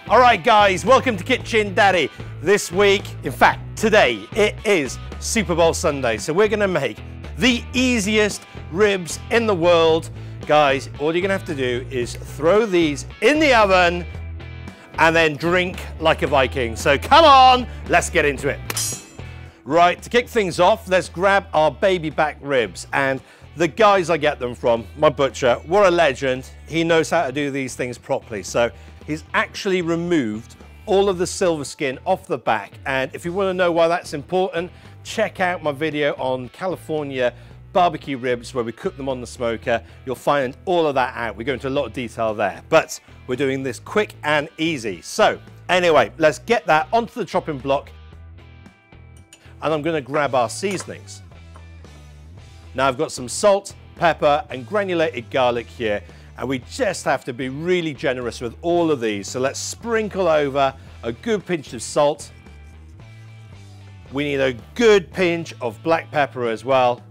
All right, guys, welcome to Kitchen Daddy. This week, in fact, today, it is Super Bowl Sunday. So we're gonna make the easiest ribs in the world. Guys, all you're gonna have to do is throw these in the oven and then drink like a Viking. So come on, let's get into it. Right, to kick things off, let's grab our baby back ribs. And the guys I get them from, my butcher, what a legend. He knows how to do these things properly. So he's actually removed all of the silver skin off the back. And if you want to know why that's important, check out my video on California barbecue ribs where we cook them on the smoker. You'll find all of that out. We go into a lot of detail there, but we're doing this quick and easy. So anyway, let's get that onto the chopping block. And I'm going to grab our seasonings. Now I've got some salt, pepper, and granulated garlic here. And we just have to be really generous with all of these. So let's sprinkle over a good pinch of salt. We need a good pinch of black pepper as well.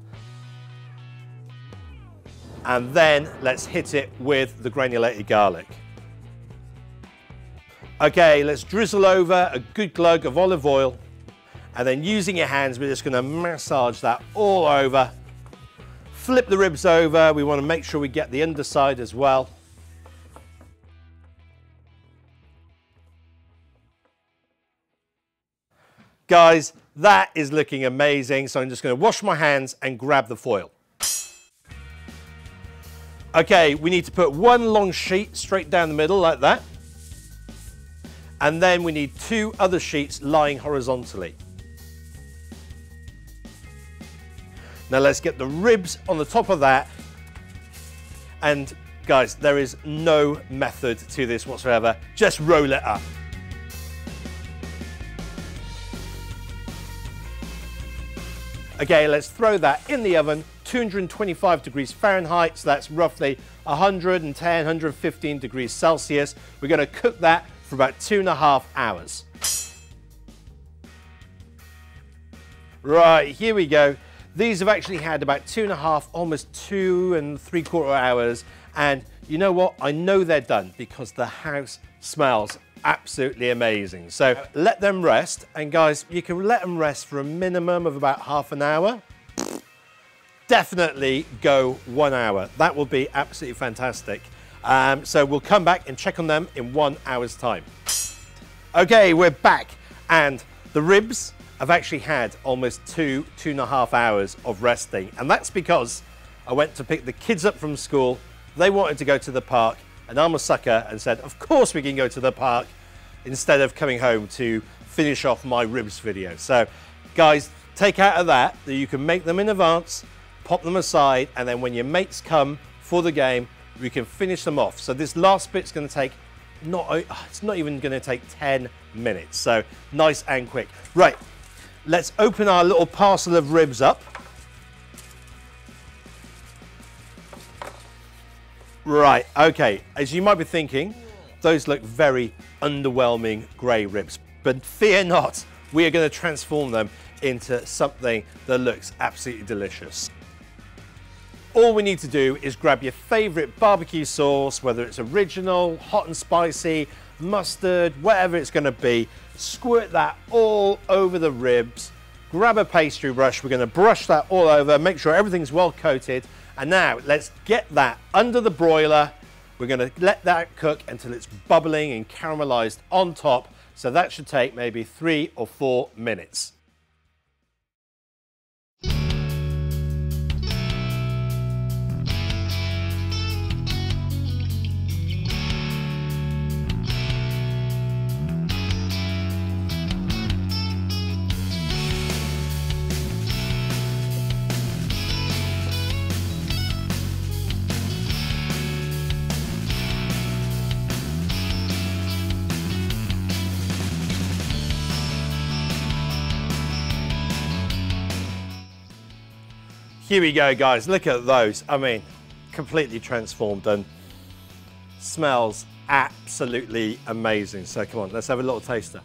And then let's hit it with the granulated garlic. Okay, let's drizzle over a good glug of olive oil. And then using your hands, we're just going to massage that all over. Flip the ribs over. We want to make sure we get the underside as well. Guys, that is looking amazing. So I'm just going to wash my hands and grab the foil. Okay, we need to put one long sheet straight down the middle like that. And then we need two other sheets lying horizontally. Now let's get the ribs on the top of that. And guys, there is no method to this whatsoever. Just roll it up. Okay, let's throw that in the oven, 225 degrees Fahrenheit. So that's roughly 110, 115 degrees Celsius. We're going to cook that for about 2.5 hours. Right, here we go. These have actually had about 2.5, almost 2 3/4 hours. And you know what? I know they're done because the house smells absolutely amazing. So let them rest. And guys, you can let them rest for a minimum of about half an hour. Definitely go 1 hour. That will be absolutely fantastic. So we'll come back and check on them in 1 hour's time. Okay, we're back. And the ribs I've actually had almost 2.5 hours of resting. And that's because I went to pick the kids up from school. They wanted to go to the park and I'm a sucker and said, of course we can go to the park instead of coming home to finish off my ribs video. So guys, take out of that you can make them in advance, pop them aside, and then when your mates come for the game, we can finish them off. So this last bit's gonna take it's not even gonna take 10 minutes. So nice and quick. Right. Let's open our little parcel of ribs up. Right, okay, as you might be thinking, those look very underwhelming grey ribs, but fear not, we are going to transform them into something that looks absolutely delicious. All we need to do is grab your favourite barbecue sauce, whether it's original, hot and spicy, mustard, whatever it's going to be. Squirt that all over the ribs. Grab a pastry brush. We're going to brush that all over, make sure everything's well coated. And now let's get that under the broiler. We're going to let that cook until it's bubbling and caramelized on top. So that should take maybe 3 or 4 minutes. Here we go, guys. Look at those. I mean, completely transformed and smells absolutely amazing. So come on, let's have a little taster.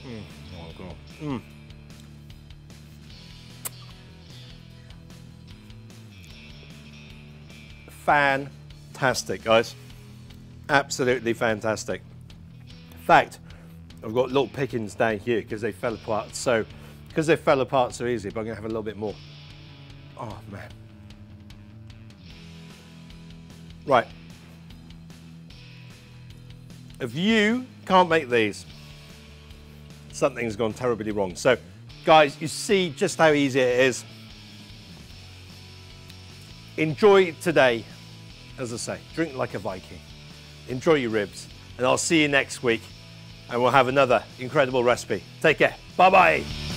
Oh God. Fantastic, guys. Absolutely fantastic. fact, I've got little pickings down here because they fell apart. So, because they fell apart so easily, but I'm gonna have a little bit more. Oh man. Right. If you can't make these, something's gone terribly wrong. So, guys, you see just how easy it is. Enjoy today, as I say, drink like a Viking. Enjoy your ribs, and I'll see you next week, and we'll have another incredible recipe. Take care. Bye-bye.